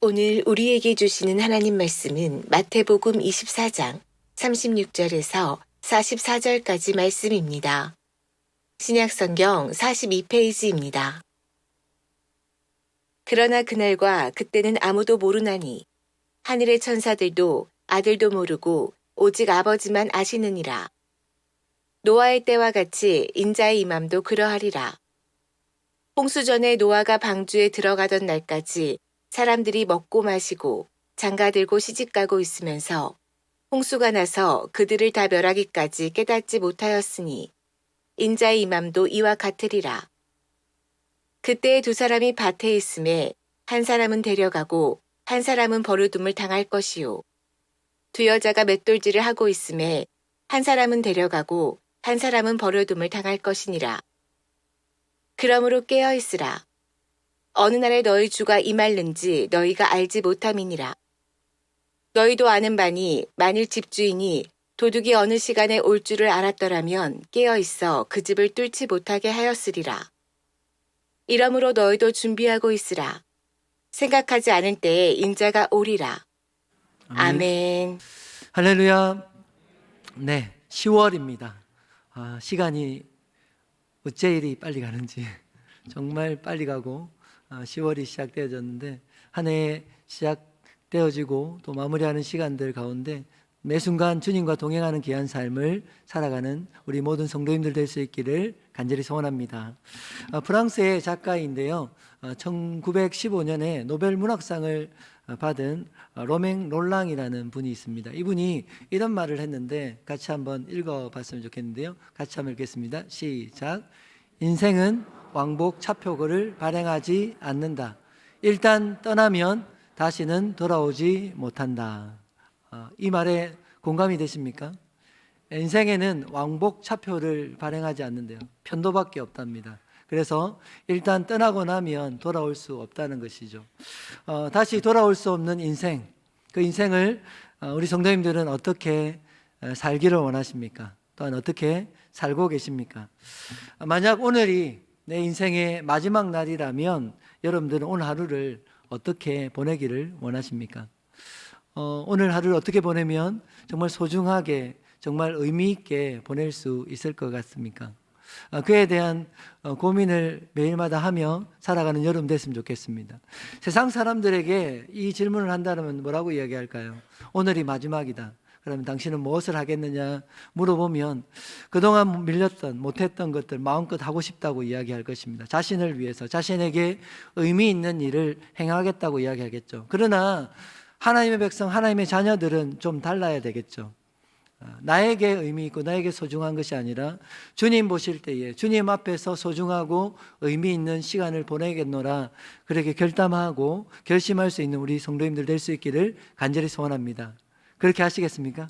오늘 우리에게 주시는 하나님 말씀은 마태복음 24장 36절에서 44절까지 말씀입니다. 신약성경 42페이지입니다. 그러나 그날과 그때는 아무도 모르나니 하늘의 천사들도 아들도 모르고 오직 아버지만 아시느니라. 노아의 때와 같이 인자의 임함도 그러하리라. 홍수 전에 노아가 방주에 들어가던 날까지 사람들이 먹고 마시고 장가들고 시집가고 있으면서 홍수가 나서 그들을 다 멸하기까지 깨닫지 못하였으니 인자의 임함도 이와 같으리라. 그때에 두 사람이 밭에 있음에 한 사람은 데려가고 한 사람은 버려둠을 당할 것이요. 두 여자가 맷돌질을 하고 있음에 한 사람은 데려가고 한 사람은 버려둠을 당할 것이니라. 그러므로 깨어 있으라. 어느 날에 너희 주가 임할는지 너희가 알지 못함이니라. 너희도 아는 바니 만일 집주인이 도둑이 어느 시간에 올 줄을 알았더라면 깨어 있어 그 집을 뚫지 못하게 하였으리라. 이러므로 너희도 준비하고 있으라. 생각하지 않을 때에 인자가 오리라. 아멘. 할렐루야. 네, 10월입니다. 시간이 어째 이리 빨리 가는지 정말 빨리 가고 10월이 시작되어졌는데 한 해 시작되어지고 또 마무리하는 시간들 가운데 매 순간 주님과 동행하는 귀한 삶을 살아가는 우리 모든 성도님들 될 수 있기를 간절히 소원합니다. 프랑스의 작가인데요, 1915년에 노벨 문학상을 받은 로맹 롤랑이라는 분이 있습니다. 이분이 이런 말을 했는데 같이 한번 읽어봤으면 좋겠는데요. 같이 한번 읽겠습니다. 시작. 인생은 왕복 차표고를 발행하지 않는다. 일단 떠나면 다시는 돌아오지 못한다. 이 말에 공감이 되십니까? 인생에는 왕복 차표를 발행하지 않는데요. 편도밖에 없답니다. 그래서 일단 떠나고 나면 돌아올 수 없다는 것이죠. 다시 돌아올 수 없는 인생, 그 인생을 우리 성도님들은 어떻게 살기를 원하십니까? 또한 어떻게 살고 계십니까? 만약 오늘이 내 인생의 마지막 날이라면 여러분들은 오늘 하루를 어떻게 보내기를 원하십니까? 오늘 하루를 어떻게 보내면 정말 소중하게, 정말 의미 있게 보낼 수 있을 것 같습니까? 그에 대한 고민을 매일마다 하며 살아가는 여러분 됐으면 좋겠습니다. 세상 사람들에게 이 질문을 한다면 뭐라고 이야기할까요? 오늘이 마지막이다. 그러면 당신은 무엇을 하겠느냐 물어보면 그동안 밀렸던 못했던 것들 마음껏 하고 싶다고 이야기할 것입니다. 자신을 위해서 자신에게 의미 있는 일을 행하겠다고 이야기하겠죠. 그러나 하나님의 백성, 하나님의 자녀들은 좀 달라야 되겠죠. 나에게 의미 있고 나에게 소중한 것이 아니라 주님 보실 때에 주님 앞에서 소중하고 의미 있는 시간을 보내겠노라, 그렇게 결단하고 결심할 수 있는 우리 성도님들 될 수 있기를 간절히 소원합니다. 그렇게 하시겠습니까?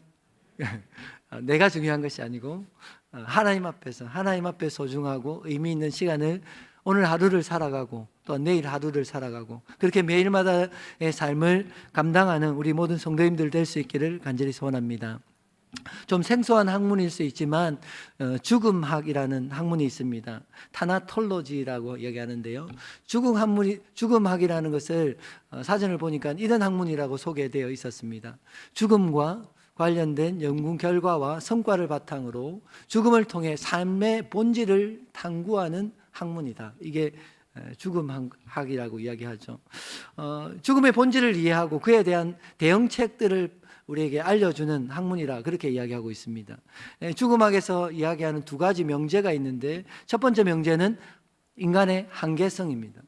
내가 중요한 것이 아니고 하나님 앞에서, 하나님 앞에 소중하고 의미 있는 시간을 오늘 하루를 살아가고 또 내일 하루를 살아가고 그렇게 매일마다의 삶을 감당하는 우리 모든 성도님들 될 수 있기를 간절히 소원합니다. 좀 생소한 학문일 수 있지만 죽음학이라는 학문이 있습니다. 타나톨로지라고 얘기하는데요, 죽음학이라는 것을 사전을 보니까 이런 학문이라고 소개되어 있었습니다. 죽음과 관련된 연구 결과와 성과를 바탕으로 죽음을 통해 삶의 본질을 탐구하는 학문이다. 이게 죽음학이라고 이야기하죠. 죽음의 본질을 이해하고 그에 대한 대응책들을 우리에게 알려주는 학문이라 그렇게 이야기하고 있습니다. 죽음학에서 이야기하는 두 가지 명제가 있는데 첫 번째 명제는 인간의 한계성입니다.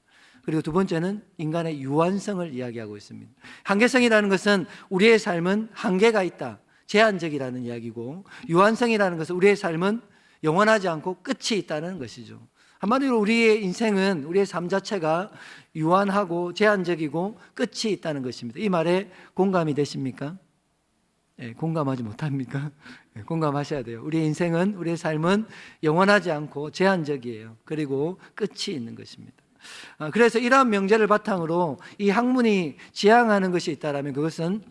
그리고 두 번째는 인간의 유한성을 이야기하고 있습니다. 한계성이라는 것은 우리의 삶은 한계가 있다, 제한적이라는 이야기고, 유한성이라는 것은 우리의 삶은 영원하지 않고 끝이 있다는 것이죠. 한마디로 우리의 인생은, 우리의 삶 자체가 유한하고 제한적이고 끝이 있다는 것입니다. 이 말에 공감이 되십니까? 공감하지 못합니까? 공감하셔야 돼요. 우리의 인생은, 우리의 삶은 영원하지 않고 제한적이에요. 그리고 끝이 있는 것입니다. 그래서 이러한 명제를 바탕으로 이 학문이 지향하는 것이 있다면 그것은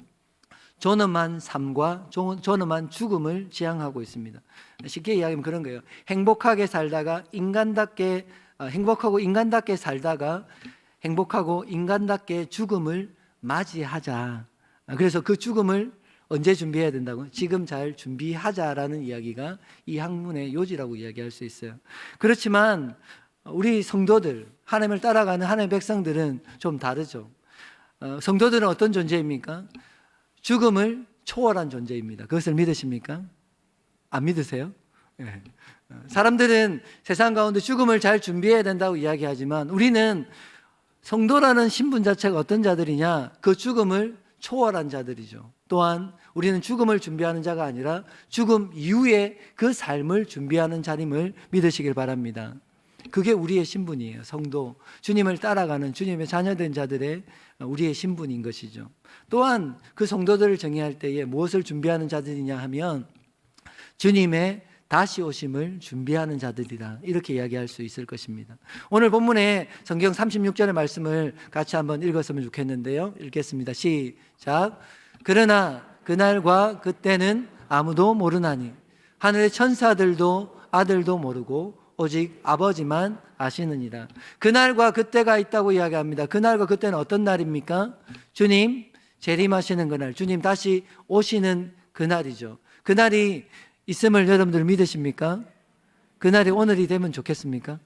존엄한 삶과 존엄한 죽음을 지향하고 있습니다. 쉽게 이야기하면 그런 거예요. 행복하게 살다가 행복하고 인간답게 살다가 행복하고 인간답게 죽음을 맞이하자. 그래서 그 죽음을 언제 준비해야 된다고? 지금 잘 준비하자라는 이야기가 이 학문의 요지라고 이야기할 수 있어요. 그렇지만 우리 성도들, 하나님을 따라가는 하나님의 백성들은 좀 다르죠. 성도들은 어떤 존재입니까? 죽음을 초월한 존재입니다. 그것을 믿으십니까? 안 믿으세요? 네. 사람들은 세상 가운데 죽음을 잘 준비해야 된다고 이야기하지만 우리는 성도라는 신분 자체가 어떤 자들이냐? 그 죽음을 초월한 자들이죠. 또한 우리는 죽음을 준비하는 자가 아니라 죽음 이후에 그 삶을 준비하는 자임을 믿으시길 바랍니다. 그게 우리의 신분이에요. 성도, 주님을 따라가는 주님의 자녀된 자들의 우리의 신분인 것이죠. 또한 그 성도들을 정의할 때에 무엇을 준비하는 자들이냐 하면 주님의 다시 오심을 준비하는 자들이다, 이렇게 이야기할 수 있을 것입니다. 오늘 본문에 성경 36절의 말씀을 같이 한번 읽었으면 좋겠는데요. 읽겠습니다. 시작. 그러나 그날과 그때는 아무도 모르나니 하늘의 천사들도 아들도 모르고 오직 아버지만 아시느니라. 그날과 그때가 있다고 이야기합니다. 그날과 그때는 어떤 날입니까? 주님 재림하시는 그날, 주님 다시 오시는 그날이죠. 그날이 있음을 여러분들 믿으십니까? 그날이 오늘이 되면 좋겠습니까?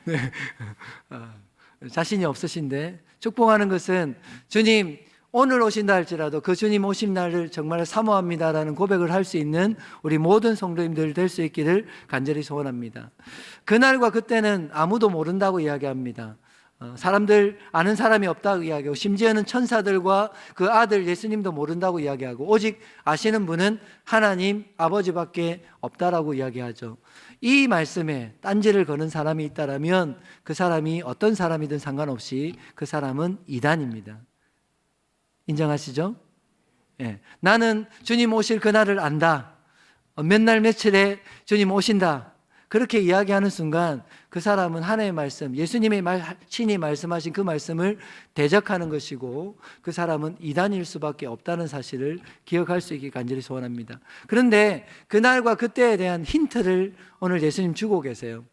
네. 자신이 없으신데 축복하는 것은 주님 오늘 오신다 할지라도 그 주님 오신 날을 정말 사모합니다라는 고백을 할 수 있는 우리 모든 성도님들 될 수 있기를 간절히 소원합니다. 그날과 그때는 아무도 모른다고 이야기합니다. 사람들 아는 사람이 없다고 이야기하고 심지어는 천사들과 그 아들 예수님도 모른다고 이야기하고 오직 아시는 분은 하나님 아버지밖에 없다라고 이야기하죠. 이 말씀에 딴지를 거는 사람이 있다라면 그 사람이 어떤 사람이든 상관없이 그 사람은 이단입니다. 인정하시죠? 예. 나는 주님 오실 그날을 안다. 몇 날 며칠에 주님 오신다. 그렇게 이야기하는 순간 그 사람은 하나님의 말씀, 예수님의 친히 말씀하신 그 말씀을 대적하는 것이고 그 사람은 이단일 수밖에 없다는 사실을 기억할 수 있게 간절히 소원합니다. 그런데 그날과 그때에 대한 힌트를 오늘 예수님 주고 계세요.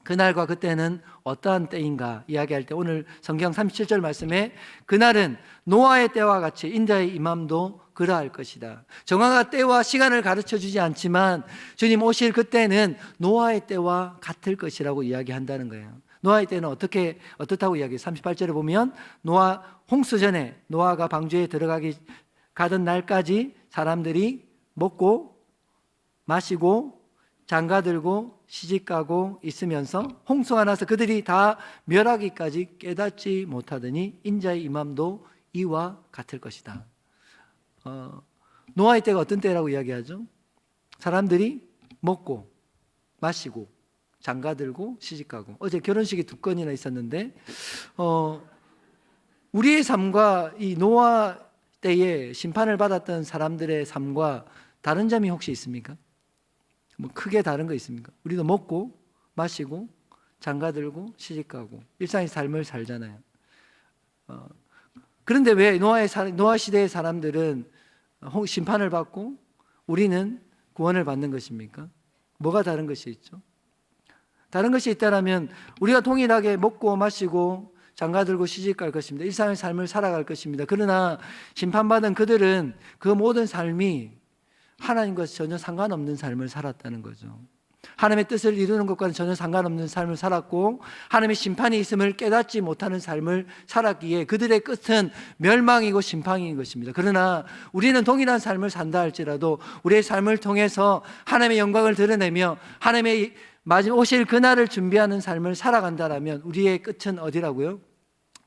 그날과 그때는 어떠한 때인가 이야기할 때 오늘 성경 37절 말씀에 그날은 노아의 때와 같이 인자의 임함도 그러할 것이다. 정확한 때와 시간을 가르쳐 주지 않지만 주님 오실 그때는 노아의 때와 같을 것이라고 이야기한다는 거예요. 노아의 때는 어떻다고 이야기해요? 38절에 보면 노아 홍수 전에 노아가 방주에 가던 날까지 사람들이 먹고 마시고 장가들고 시집가고 있으면서 홍수가 나서 그들이 다 멸하기까지 깨닫지 못하더니 인자의 임함도 이와 같을 것이다. 노아의 때가 어떤 때라고 이야기하죠? 사람들이 먹고 마시고 장가들고 시집가고. 어제 결혼식이 2건이나 있었는데 우리의 삶과 이 노아 때에 심판을 받았던 사람들의 삶과 다른 점이 혹시 있습니까? 뭐 크게 다른 거 있습니까? 우리도 먹고 마시고 장가들고 시집가고 일상의 삶을 살잖아요. 그런데 왜 노아 시대의 사람들은 심판을 받고 우리는 구원을 받는 것입니까? 뭐가 다른 것이 있죠? 다른 것이 있다면 우리가 동일하게 먹고 마시고 장가들고 시집갈 것입니다. 일상의 삶을 살아갈 것입니다. 그러나 심판받은 그들은 그 모든 삶이 하나님과 전혀 상관없는 삶을 살았다는 거죠. 하나님의 뜻을 이루는 것과는 전혀 상관없는 삶을 살았고 하나님의 심판이 있음을 깨닫지 못하는 삶을 살았기에 그들의 끝은 멸망이고 심판인 것입니다. 그러나 우리는 동일한 삶을 산다 할지라도 우리의 삶을 통해서 하나님의 영광을 드러내며 하나님의 마지막 오실 그날을 준비하는 삶을 살아간다라면 우리의 끝은 어디라고요?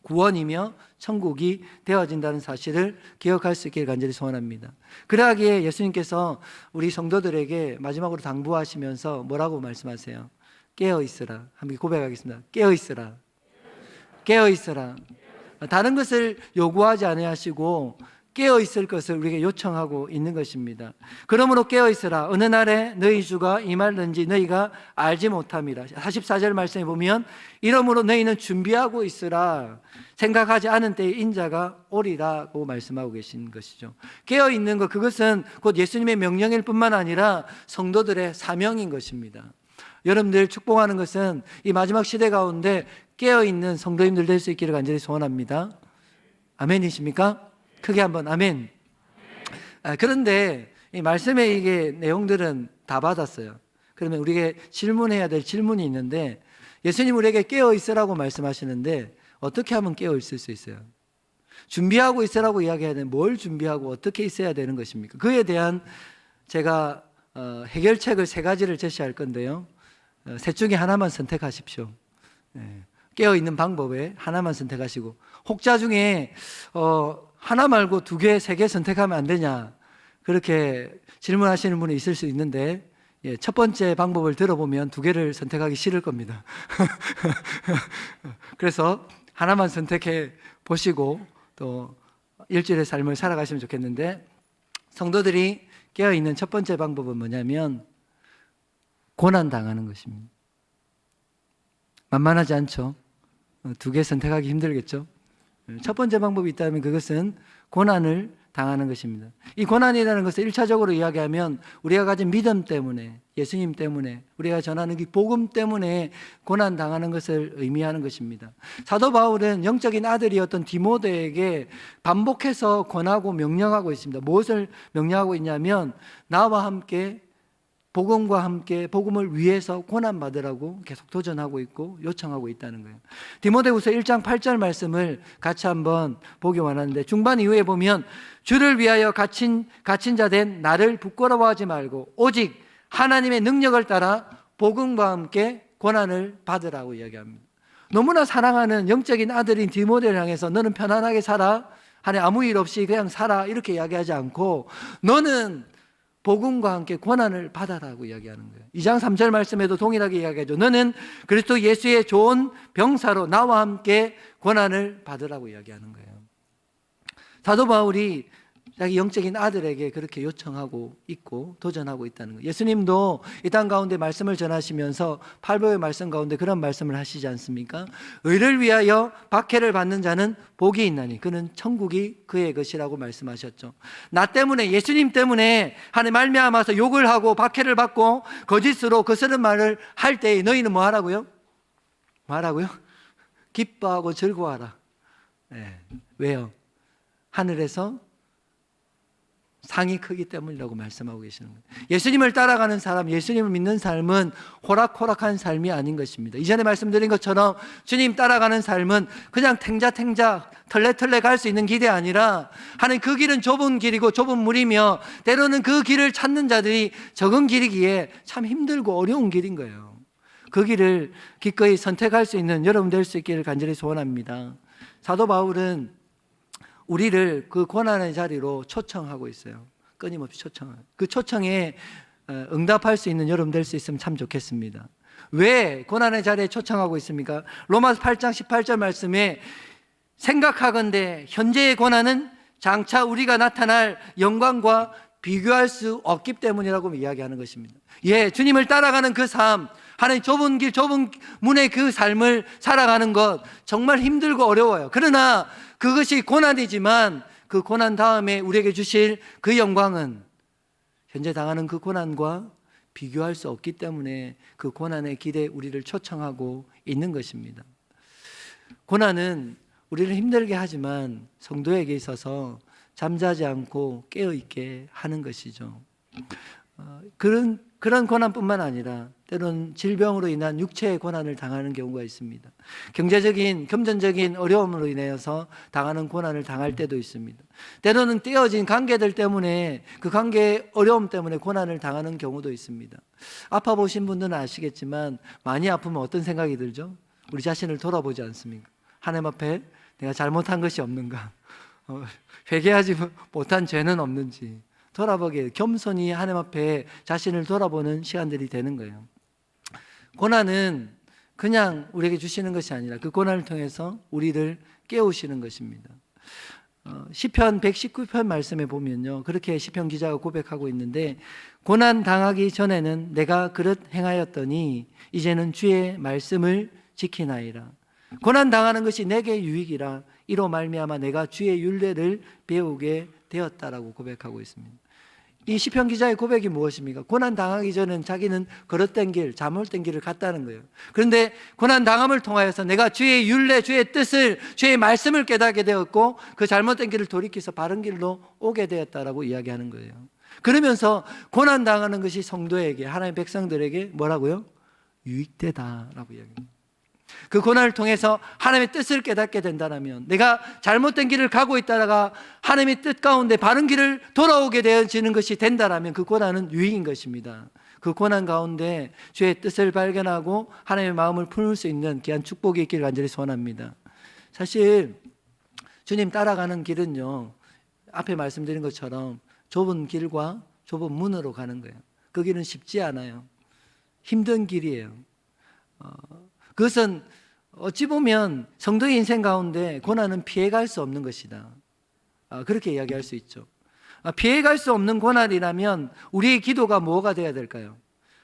구원이며 천국이 되어진다는 사실을 기억할 수 있기를 간절히 소원합니다. 그러하기에 예수님께서 우리 성도들에게 마지막으로 당부하시면서 뭐라고 말씀하세요? 깨어있으라. 한번 고백하겠습니다. 깨어있으라. 깨어있으라. 다른 것을 요구하지 아니하시고 깨어있을 것을 우리에게 요청하고 있는 것입니다. 그러므로 깨어있으라. 어느 날에 너희 주가 임할는지 너희가 알지 못함이라. 44절 말씀에 보면 이러므로 너희는 준비하고 있으라. 생각하지 않은 때에 인자가 오리라고 말씀하고 계신 것이죠. 깨어있는 것, 그것은 곧 예수님의 명령일 뿐만 아니라 성도들의 사명인 것입니다. 여러분들 축복하는 것은 이 마지막 시대 가운데 깨어있는 성도님들 될 수 있기를 간절히 소원합니다. 아멘이십니까? 크게 한번 아멘. 그런데 이 말씀의 이게 내용들은 다 받았어요. 그러면 우리에게 질문해야 될 질문이 있는데, 예수님 우리에게 깨어 있으라고 말씀하시는데 어떻게 하면 깨어 있을 수 있어요? 준비하고 있으라고 이야기해야 되는, 뭘 준비하고 어떻게 있어야 되는 것입니까? 그에 대한 제가 해결책을 3가지를 제시할 건데요. 셋 중에 하나만 선택하십시오. 깨어 있는 방법에 하나만 선택하시고, 혹자 중에 하나 말고 2개, 3개 선택하면 안 되냐, 그렇게 질문하시는 분이 있을 수 있는데, 첫 번째 방법을 들어보면 2개를 선택하기 싫을 겁니다. 그래서 하나만 선택해 보시고 또 일주일의 삶을 살아가시면 좋겠는데, 성도들이 깨어있는 첫 번째 방법은 뭐냐면 고난당하는 것입니다. 만만하지 않죠? 2개 선택하기 힘들겠죠? 첫 번째 방법이 있다면 그것은 고난을 당하는 것입니다. 이 고난이라는 것을 1차적으로 이야기하면 우리가 가진 믿음 때문에, 예수님 때문에, 우리가 전하는 이 복음 때문에 고난 당하는 것을 의미하는 것입니다. 사도 바울은 영적인 아들이었던 디모데에게 반복해서 권하고 명령하고 있습니다. 무엇을 명령하고 있냐면 나와 함께, 복음과 함께 복음을 위해서 고난받으라고 계속 도전하고 있고 요청하고 있다는 거예요. 디모데후서 1장 8절 말씀을 같이 한번 보기 원하는데, 중반 이후에 보면 주를 위하여 갇힌 자 된 나를 부끄러워하지 말고 오직 하나님의 능력을 따라 복음과 함께 고난을 받으라고 이야기합니다. 너무나 사랑하는 영적인 아들인 디모데를 향해서 너는 편안하게 살아, 안에 아무 일 없이 그냥 살아, 이렇게 이야기하지 않고 너는 복음과 함께 고난을 받아라고 이야기하는 거예요. 2장 3절 말씀에도 동일하게 이야기하죠. 너는 그리스도 예수의 좋은 병사로 나와 함께 고난을 받으라고 이야기하는 거예요. 사도 바울이 자기 영적인 아들에게 그렇게 요청하고 있고 도전하고 있다는 거예요. 예수님도 이 땅 가운데 말씀을 전하시면서 팔복의 말씀 가운데 그런 말씀을 하시지 않습니까? 의를 위하여 박해를 받는 자는 복이 있나니 그는 천국이 그의 것이라고 말씀하셨죠. 나 때문에, 예수님 때문에 하나님 말미암아서 욕을 하고 박해를 받고 거짓으로 거스른 말을 할 때에 너희는 뭐 하라고요? 뭐 하라고요? 기뻐하고 즐거워하라. 왜요? 하늘에서 상이 크기 때문이라고 말씀하고 계시는 거예요. 예수님을 따라가는 사람, 예수님을 믿는 삶은 호락호락한 삶이 아닌 것입니다. 이전에 말씀드린 것처럼 주님 따라가는 삶은 그냥 탱자탱자 털레털레 갈 수 있는 길이 아니라, 하는 그 길은 좁은 길이고 좁은 물이며 때로는 그 길을 찾는 자들이 적은 길이기에 참 힘들고 어려운 길인 거예요. 그 길을 기꺼이 선택할 수 있는 여러분 될 수 있기를 간절히 소원합니다. 사도 바울은 우리를 그 고난의 자리로 초청하고 있어요. 끊임없이 초청하고, 그 초청에 응답할 수 있는 여러분 될 수 있으면 참 좋겠습니다. 왜 고난의 자리에 초청하고 있습니까? 로마서 8장 18절 말씀에 생각하건대 현재의 고난은 장차 우리가 나타날 영광과 비교할 수 없기 때문이라고 이야기하는 것입니다. 주님을 따라가는 그 삶, 하나님 좁은 길, 좁은 문의 그 삶을 살아가는 것 정말 힘들고 어려워요. 그러나 그것이 고난이지만 그 고난 다음에 우리에게 주실 그 영광은 현재 당하는 그 고난과 비교할 수 없기 때문에 그 고난의 길에 우리를 초청하고 있는 것입니다. 고난은 우리를 힘들게 하지만 성도에게 있어서 잠자지 않고 깨어있게 하는 것이죠. 그런 고난뿐만 아니라 때로는 질병으로 인한 육체의 고난을 당하는 경우가 있습니다. 경제적인, 금전적인 어려움으로 인해서 당하는 고난을 당할 때도 있습니다. 때로는 떼어진 관계들 때문에, 그 관계의 어려움 때문에 고난을 당하는 경우도 있습니다. 아파 보신 분들은 아시겠지만 많이 아프면 어떤 생각이 들죠? 우리 자신을 돌아보지 않습니까? 하나님 앞에 내가 잘못한 것이 없는가? 회개하지 못한 죄는 없는지 돌아보게, 겸손히 하나님 앞에 자신을 돌아보는 시간들이 되는 거예요. 고난은 그냥 우리에게 주시는 것이 아니라 그 고난을 통해서 우리를 깨우시는 것입니다. 시편 119편 말씀에 보면요, 그렇게 시편 기자가 고백하고 있는데, 고난 당하기 전에는 내가 그릇 행하였더니 이제는 주의 말씀을 지키나이다. 고난 당하는 것이 내게 유익이라 이로 말미암아 내가 주의 율례를 배우게 되었다라고 고백하고 있습니다. 이 시편 기자의 고백이 무엇입니까? 고난 당하기 전엔 자기는 걸었던 길, 잘못된 길을 갔다는 거예요. 그런데 고난 당함을 통하여서 내가 주의 율례, 주의 뜻을, 주의 말씀을 깨닫게 되었고 그 잘못된 길을 돌이켜서 바른 길로 오게 되었다라고 이야기하는 거예요. 그러면서 고난 당하는 것이 성도에게, 하나님의 백성들에게 뭐라고요? 유익되다라고 이야기합니다. 그 고난을 통해서 하나님의 뜻을 깨닫게 된다면, 내가 잘못된 길을 가고 있다가 하나님의 뜻 가운데 바른 길을 돌아오게 되어지는 것이 된다면 그 고난은 유익인 것입니다. 그 고난 가운데 주의 뜻을 발견하고 하나님의 마음을 품을 수 있는 귀한 축복이 있기를 간절히 소원합니다. 사실 주님 따라가는 길은요, 앞에 말씀드린 것처럼 좁은 길과 좁은 문으로 가는 거예요. 그 길은 쉽지 않아요. 힘든 길이에요. 그것은 어찌 보면 성도의 인생 가운데 고난은 피해갈 수 없는 것이다. 그렇게 이야기할 수 있죠. 피해갈 수 없는 고난이라면 우리의 기도가 뭐가 되어야 될까요?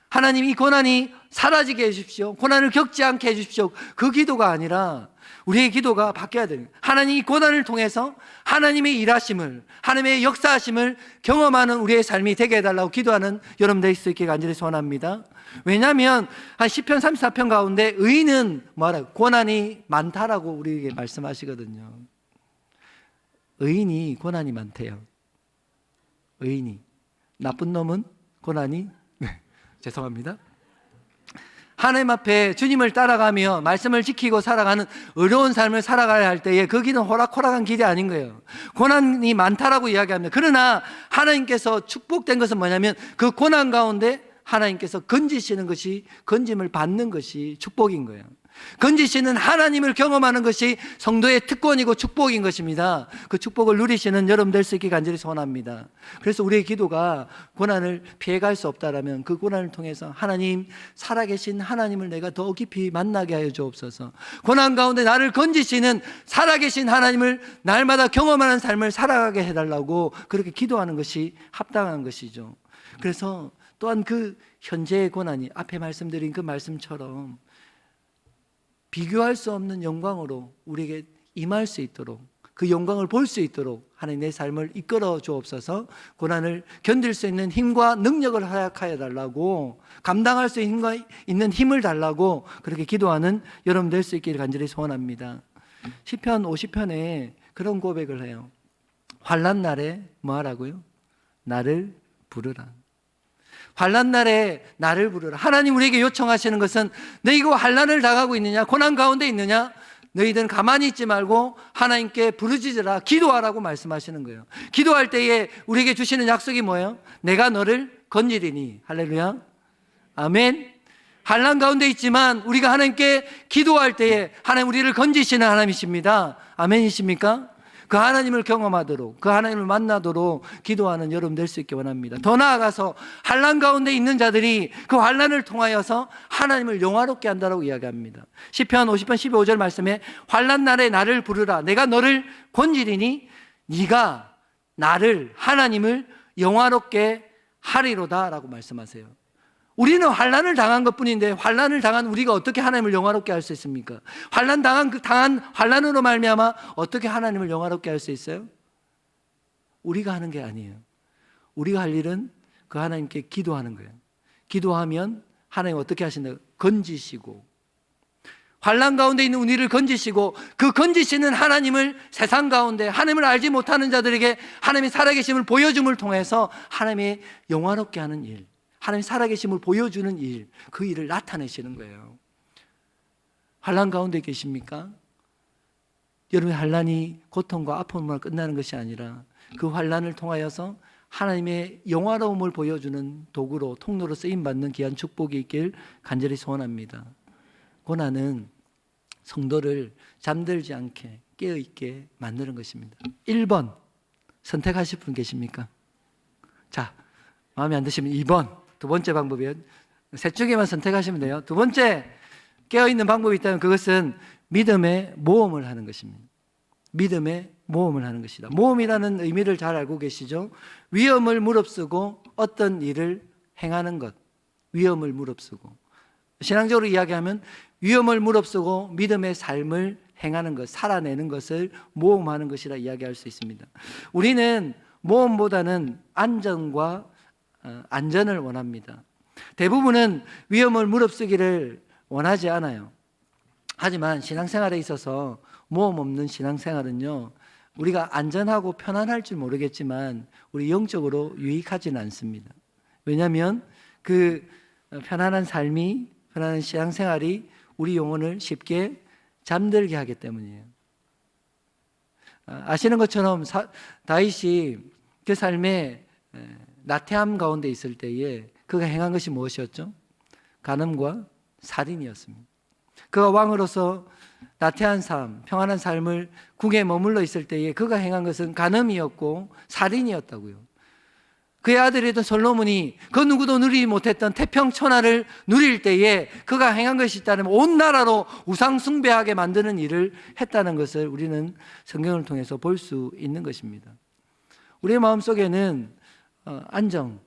하나님, 이 고난이 사라지게 해주십시오. 고난을 겪지 않게 해주십시오. 그 기도가 아니라 우리의 기도가 바뀌어야 됩니다. 하나님, 이 고난을 통해서 하나님의 일하심을, 하나님의 역사하심을 경험하는 우리의 삶이 되게 해달라고 기도하는 여러분 될 수 있게 간절히 소원합니다. 왜냐하면 한 시편 34편 가운데 의인은 뭐라, 고난이 많다라고 우리에게 말씀하시거든요. 의인이 고난이 많대요. 의인이. 나쁜 놈은 고난이 죄송합니다. 하나님 앞에 주님을 따라가며 말씀을 지키고 살아가는 의로운 삶을 살아가야 할 때에 그 길은 호락호락한 길이 아닌 거예요. 고난이 많다라고 이야기합니다. 그러나 하나님께서 축복된 것은 뭐냐면 그 고난 가운데 하나님께서 건지시는 것이, 건짐을 받는 것이 축복인 거예요. 건지시는 하나님을 경험하는 것이 성도의 특권이고 축복인 것입니다. 그 축복을 누리시는 여러분 될 수 있게 간절히 소원합니다. 그래서 우리의 기도가 고난을 피해갈 수 없다라면 그 고난을 통해서 하나님, 살아계신 하나님을 내가 더 깊이 만나게 하여 주옵소서. 고난 가운데 나를 건지시는 살아계신 하나님을 날마다 경험하는 삶을 살아가게 해달라고 그렇게 기도하는 것이 합당한 것이죠. 그래서 또한 그 현재의 고난이 앞에 말씀드린 그 말씀처럼 비교할 수 없는 영광으로 우리에게 임할 수 있도록, 그 영광을 볼 수 있도록 하나님 내 삶을 이끌어 주옵소서. 고난을 견딜 수 있는 힘과 능력을 허락하여 달라고, 감당할 수 있는 힘을 달라고 그렇게 기도하는 여러분 될 수 있기를 간절히 소원합니다. 시편 50편에 그런 고백을 해요. 환난 날에 뭐 하라고요? 나를 부르라. 환난 날에 나를 부르라. 하나님 우리에게 요청하시는 것은 너희가 환난을 당하고 있느냐, 고난 가운데 있느냐, 너희들은 가만히 있지 말고 하나님께 부르짖으라, 기도하라고 말씀하시는 거예요. 기도할 때에 우리에게 주시는 약속이 뭐예요? 내가 너를 건지리니. 할렐루야, 아멘. 환난 가운데 있지만 우리가 하나님께 기도할 때에 하나님 우리를 건지시는 하나님이십니다. 아멘이십니까? 그 하나님을 경험하도록, 그 하나님을 만나도록 기도하는 여러분 될 수 있게 원합니다. 더 나아가서 환난 가운데 있는 자들이 그 환난을 통하여서 하나님을 영화롭게 한다고 이야기합니다. 시편 50편 15절 말씀에 환난 날에 나를 부르라, 내가 너를 건지리니 네가 나를, 하나님을 영화롭게 하리로다 라고 말씀하세요. 우리는 환난을 당한 것뿐인데 환난을 당한 우리가 어떻게 하나님을 영화롭게 할 수 있습니까? 당한 환난으로 말미암아 어떻게 하나님을 영화롭게 할 수 있어요? 우리가 하는 게 아니에요. 우리가 할 일은 그 하나님께 기도하는 거예요. 기도하면 하나님 어떻게 하신다고? 건지시고, 환난 가운데 있는 우리를 건지시고, 그 건지시는 하나님을 세상 가운데 하나님을 알지 못하는 자들에게 하나님의 살아계심을 보여줌을 통해서 하나님의 영화롭게 하는 일, 하나님 살아계심을 보여주는 일, 그 일을 나타내시는 거예요. 환난 가운데 계십니까? 여러분의 환난이 고통과 아픔으로 끝나는 것이 아니라 그 환난을 통하여서 하나님의 영화로움을 보여주는 도구로, 통로로 쓰임받는 귀한 축복이 있길 간절히 소원합니다. 고난은 성도를 잠들지 않게 깨어있게 만드는 것입니다. 1번 선택하실 분 계십니까? 자, 마음에 안 드시면 2번, 두 번째 방법이에요. 셋 중에만 선택하시면 돼요. 두 번째 깨어있는 방법이 있다면 그것은 믿음의 모험을 하는 것입니다. 믿음의 모험을 하는 것이다. 모험이라는 의미를 잘 알고 계시죠? 위험을 무릅쓰고 어떤 일을 행하는 것, 위험을 무릅쓰고, 신앙적으로 이야기하면 위험을 무릅쓰고 믿음의 삶을 행하는 것, 살아내는 것을 모험하는 것이라 이야기할 수 있습니다. 우리는 모험보다는 안전과 안전을 원합니다. 대부분은 위험을 무릅쓰기를 원하지 않아요. 하지만 신앙생활에 있어서 모험 없는 신앙생활은요, 우리가 안전하고 편안할 줄 모르겠지만 우리 영적으로 유익하지는 않습니다. 왜냐하면 그 편안한 삶이, 편안한 신앙생활이 우리 영혼을 쉽게 잠들게 하기 때문이에요. 아시는 것처럼 다윗이 그 삶에 나태함 가운데 있을 때에 그가 행한 것이 무엇이었죠? 간음과 살인이었습니다. 그가 왕으로서 나태한 삶, 평안한 삶을 궁에 머물러 있을 때에 그가 행한 것은 간음이었고 살인이었다고요. 그의 아들이던 솔로몬이 그 누구도 누리지 못했던 태평천하를 누릴 때에 그가 행한 것이 있다면 온 나라로 우상 숭배하게 만드는 일을 했다는 것을 우리는 성경을 통해서 볼 수 있는 것입니다. 우리의 마음속에는 안정,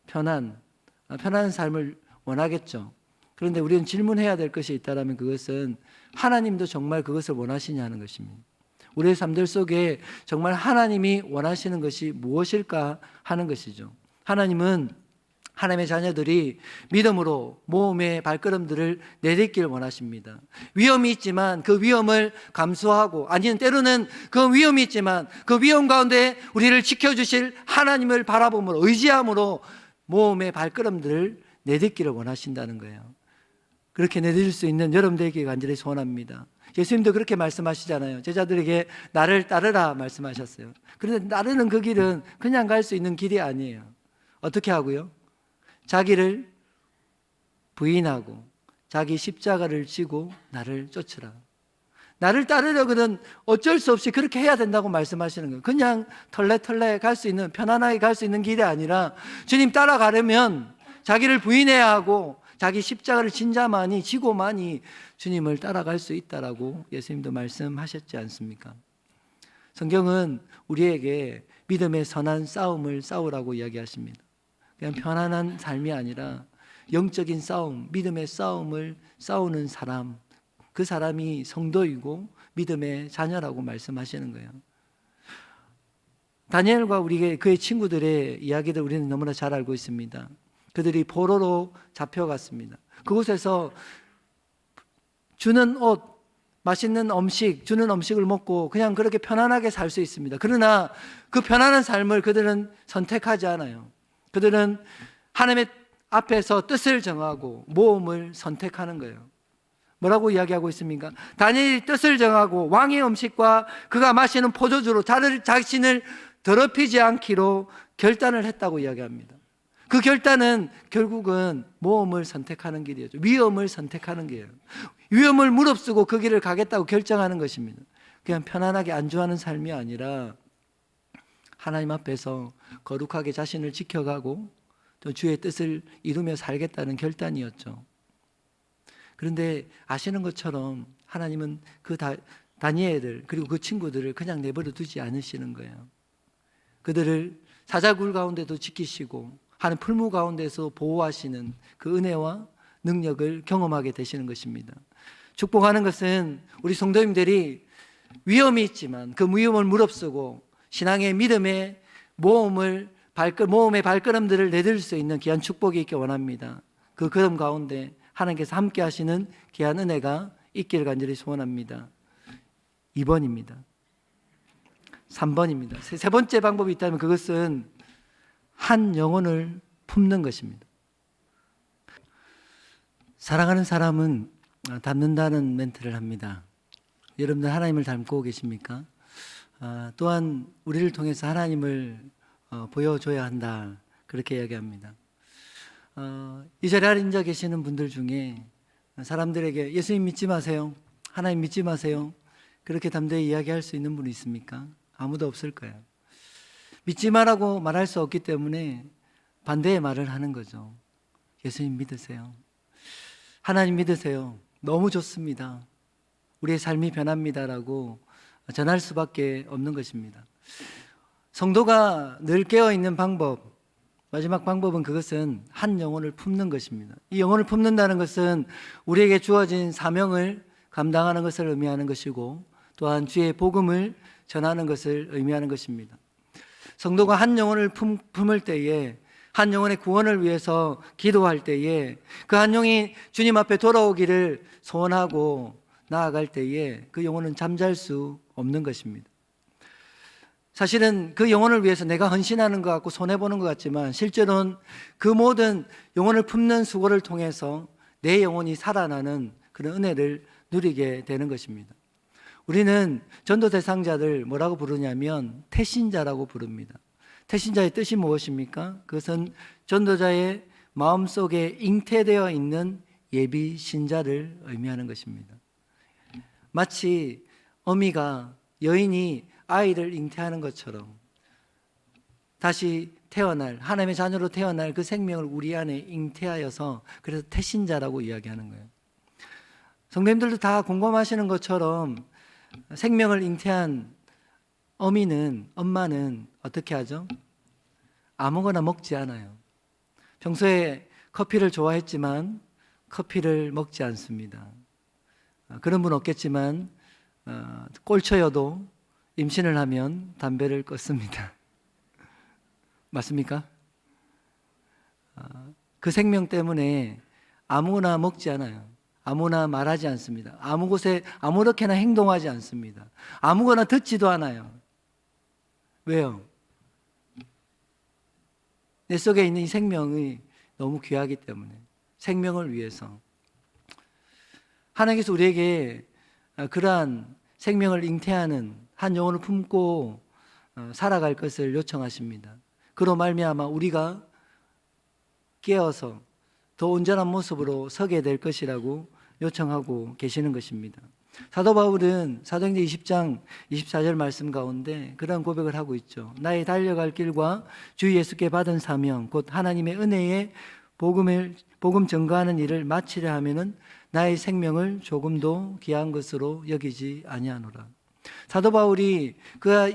편안한 삶을 원하겠죠. 그런데 우리는 질문해야 될 것이 있다면 그것은 하나님도 정말 그것을 원하시냐는 것입니다. 우리의 삶들 속에 정말 하나님이 원하시는 것이 무엇일까 하는 것이죠. 하나님은 하나님의 자녀들이 믿음으로 모험의 발걸음들을 내딛기를 원하십니다. 위험이 있지만 그 위험을 감수하고, 아니면 때로는 그 위험이 있지만 그 위험 가운데 우리를 지켜주실 하나님을 바라봄으로, 의지함으로 모험의 발걸음들을 내딛기를 원하신다는 거예요. 그렇게 내딛을 수 있는 여러분들에게 간절히 소원합니다. 예수님도 그렇게 말씀하시잖아요. 제자들에게 나를 따르라 말씀하셨어요. 그런데 따르는 그 길은 그냥 갈 수 있는 길이 아니에요. 어떻게 하고요? 자기를 부인하고 자기 십자가를 지고 나를 쫓으라. 나를 따르려거든 어쩔 수 없이 그렇게 해야 된다고 말씀하시는 거예요. 그냥 털레털레 갈 수 있는, 편안하게 갈 수 있는 길이 아니라 주님 따라가려면 자기를 부인해야 하고 자기 십자가를 진자만이, 지고만이 주님을 따라갈 수 있다라고 예수님도 말씀하셨지 않습니까? 성경은 우리에게 믿음의 선한 싸움을 싸우라고 이야기하십니다. 그냥 편안한 삶이 아니라 영적인 싸움, 믿음의 싸움을 싸우는 사람, 그 사람이 성도이고 믿음의 자녀라고 말씀하시는 거예요. 다니엘과 그의 친구들의 이야기를 우리는 너무나 잘 알고 있습니다. 그들이 포로로 잡혀갔습니다. 그곳에서 주는 옷, 맛있는 음식, 주는 음식을 먹고 그냥 그렇게 편안하게 살 수 있습니다. 그러나 그 편안한 삶을 그들은 선택하지 않아요. 그들은 하나님의 앞에서 뜻을 정하고 모험을 선택하는 거예요. 뭐라고 이야기하고 있습니까? 다니엘이 뜻을 정하고 왕의 음식과 그가 마시는 포도주로 자신을 더럽히지 않기로 결단을 했다고 이야기합니다. 그 결단은 결국은 모험을 선택하는 길이었죠. 위험을 선택하는 길이에요. 위험을 무릅쓰고 그 길을 가겠다고 결정하는 것입니다. 그냥 편안하게 안주하는 삶이 아니라 하나님 앞에서 거룩하게 자신을 지켜가고 또 주의 뜻을 이루며 살겠다는 결단이었죠. 그런데 아시는 것처럼 하나님은 그 다니엘을 그리고 그 친구들을 그냥 내버려 두지 않으시는 거예요. 그들을 사자굴 가운데도 지키시고 하는 풀무 가운데서 보호하시는 그 은혜와 능력을 경험하게 되시는 것입니다. 축복하는 것은 우리 성도님들이 위험이 있지만 그 위험을 무릅쓰고 신앙의 믿음의 모험의 발걸음들을 내딜 수 있는 귀한 축복이 있기 원합니다. 그 걸음 가운데 하나님께서 함께 하시는 귀한 은혜가 있기를 간절히 소원합니다. 2번입니다. 3번입니다. 세 번째 방법이 있다면 그것은 한 영혼을 품는 것입니다. 사랑하는 사람은 닮는다는 멘트를 합니다. 여러분들 하나님을 닮고 계십니까? 또한 우리를 통해서 하나님을 보여줘야 한다. 그렇게 이야기합니다. 이 자리에 앉아 계시는 분들 중에 사람들에게 예수님 믿지 마세요. 하나님 믿지 마세요. 그렇게 담대히 이야기할 수 있는 분이 있습니까? 아무도 없을 거예요. 믿지 마라고 말할 수 없기 때문에 반대의 말을 하는 거죠. 예수님 믿으세요. 하나님 믿으세요. 너무 좋습니다. 우리의 삶이 변합니다라고 전할 수밖에 없는 것입니다. 성도가 늘 깨어있는 방법, 마지막 방법은 그것은 한 영혼을 품는 것입니다. 이 영혼을 품는다는 것은 우리에게 주어진 사명을 감당하는 것을 의미하는 것이고 또한 주의 복음을 전하는 것을 의미하는 것입니다. 성도가 한 영혼을 품을 때에 한 영혼의 구원을 위해서 기도할 때에 그 한 영이 주님 앞에 돌아오기를 소원하고 나아갈 때에 그 영혼은 잠잘 수 없는 것입니다. 사실은 그 영혼을 위해서 내가 헌신하는 것 같고 손해보는 것 같지만 실제로는 그 모든 영혼을 품는 수고를 통해서 내 영혼이 살아나는 그런 은혜를 누리게 되는 것입니다. 우리는 전도 대상자들 뭐라고 부르냐면 태신자라고 부릅니다. 태신자의 뜻이 무엇입니까? 그것은 전도자의 마음속에 잉태되어 있는 예비 신자를 의미하는 것입니다. 마치 어미가 여인이 아이를 잉태하는 것처럼 다시 태어날, 하나님의 자녀로 태어날 그 생명을 우리 안에 잉태하여서 그래서 태신자라고 이야기하는 거예요. 성도님들도 다 공감하시는 것처럼 생명을 잉태한 엄마는 어떻게 하죠? 아무거나 먹지 않아요. 평소에 커피를 좋아했지만 커피를 먹지 않습니다. 그런 분 없겠지만 꼴초여도 임신을 하면 담배를 끊습니다. 맞습니까? 그 생명 때문에 아무나 먹지 않아요. 아무나 말하지 않습니다. 아무 곳에 아무렇게나 행동하지 않습니다. 아무거나 듣지도 않아요. 왜요? 내 속에 있는 이 생명이 너무 귀하기 때문에, 생명을 위해서. 하나님께서 우리에게 그러한 생명을 잉태하는 한 영혼을 품고 살아갈 것을 요청하십니다. 그로 말미암아 우리가 깨어서 더 온전한 모습으로 서게 될 것이라고 요청하고 계시는 것입니다. 사도 바울은 사도행전 20장 24절 말씀 가운데 그런 고백을 하고 있죠. 나의 달려갈 길과 주 예수께 받은 사명 곧 하나님의 은혜의 복음 전가하는 일을 마치려 하면은 나의 생명을 조금도 귀한 것으로 여기지 아니하노라. 사도 바울이 그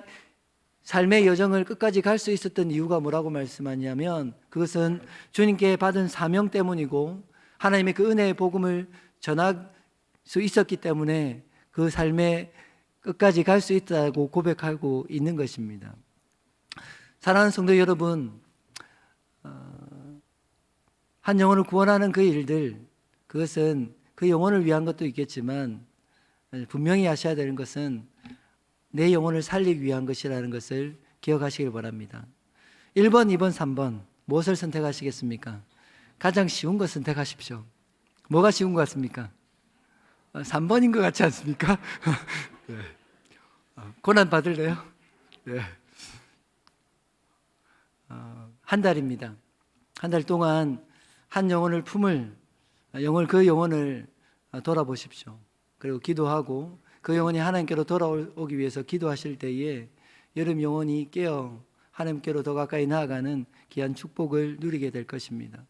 삶의 여정을 끝까지 갈 수 있었던 이유가 뭐라고 말씀하냐면 그것은 주님께 받은 사명 때문이고 하나님의 그 은혜의 복음을 전할 수 있었기 때문에 그 삶의 끝까지 갈 수 있다고 고백하고 있는 것입니다. 사랑하는 성도 여러분, 한 영혼을 구원하는 그 일들, 그것은 그 영혼을 위한 것도 있겠지만 분명히 아셔야 되는 것은 내 영혼을 살리기 위한 것이라는 것을 기억하시길 바랍니다. 1번, 2번, 3번 무엇을 선택하시겠습니까? 가장 쉬운 것 선택하십시오. 뭐가 쉬운 것 같습니까? 3번인 것 같지 않습니까? 네. 고난 받을래요? 네. 한 달입니다. 한 달 동안 한 영혼을 품을 그 영혼을 돌아보십시오. 그리고 기도하고 그 영혼이 하나님께로 돌아오기 위해서 기도하실 때에 여러분 영혼이 깨어 하나님께로 더 가까이 나아가는 귀한 축복을 누리게 될 것입니다.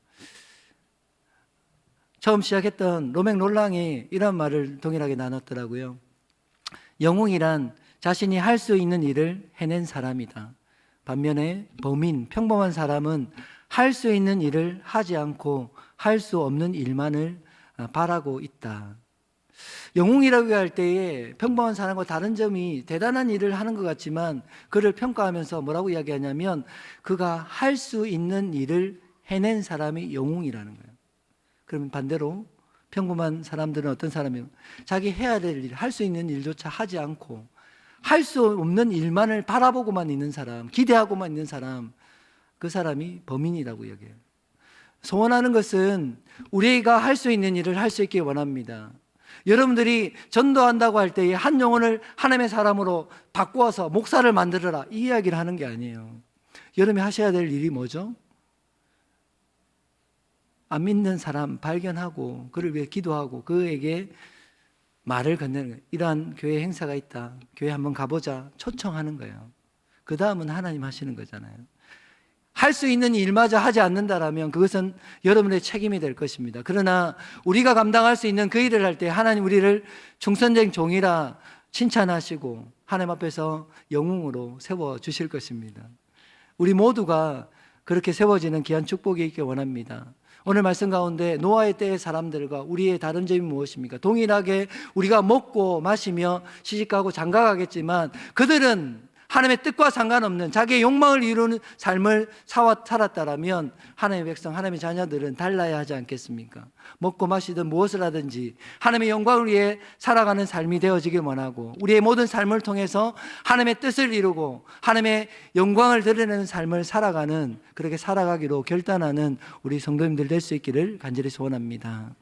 처음 시작했던 로맥 롤랑이 이런 말을 동일하게 나눴더라고요. 영웅이란 자신이 할 수 있는 일을 해낸 사람이다. 반면에 범인, 평범한 사람은 할 수 있는 일을 하지 않고 할 수 없는 일만을 바라고 있다. 영웅이라고 할 때에 평범한 사람과 다른 점이 대단한 일을 하는 것 같지만 그를 평가하면서 뭐라고 이야기하냐면 그가 할 수 있는 일을 해낸 사람이 영웅이라는 거예요. 그러면 반대로 평범한 사람들은 어떤 사람이에요? 자기 해야 될 일, 할 수 있는 일조차 하지 않고 할 수 없는 일만을 바라보고만 있는 사람, 기대하고만 있는 사람, 그 사람이 범인이라고 이야기해요. 소원하는 것은 우리가 할 수 있는 일을 할 수 있길 원합니다. 여러분들이 전도한다고 할 때에 한 영혼을 하나님의 사람으로 바꾸어서 목사를 만들어라 이 이야기를 하는 게 아니에요. 여러분이 하셔야 될 일이 뭐죠? 안 믿는 사람 발견하고 그를 위해 기도하고 그에게 말을 건네는 거예요. 이러한 교회 행사가 있다. 교회 한번 가보자. 초청하는 거예요. 그 다음은 하나님 하시는 거잖아요. 할 수 있는 일마저 하지 않는다라면 그것은 여러분의 책임이 될 것입니다. 그러나 우리가 감당할 수 있는 그 일을 할 때 하나님 우리를 충성된 종이라 칭찬하시고 하나님 앞에서 영웅으로 세워주실 것입니다. 우리 모두가 그렇게 세워지는 귀한 축복이 있길 원합니다. 오늘 말씀 가운데 노아의 때의 사람들과 우리의 다른 점이 무엇입니까? 동일하게 우리가 먹고 마시며 시집가고 장가가겠지만 그들은 하나님의 뜻과 상관없는 자기의 욕망을 이루는 삶을 살았다라면 하나님의 백성, 하나님의 자녀들은 달라야 하지 않겠습니까? 먹고 마시든 무엇을 하든지 하나님의 영광을 위해 살아가는 삶이 되어지길 원하고, 우리의 모든 삶을 통해서 하나님의 뜻을 이루고 하나님의 영광을 드러내는 삶을 살아가는, 그렇게 살아가기로 결단하는 우리 성도님들 될 수 있기를 간절히 소원합니다.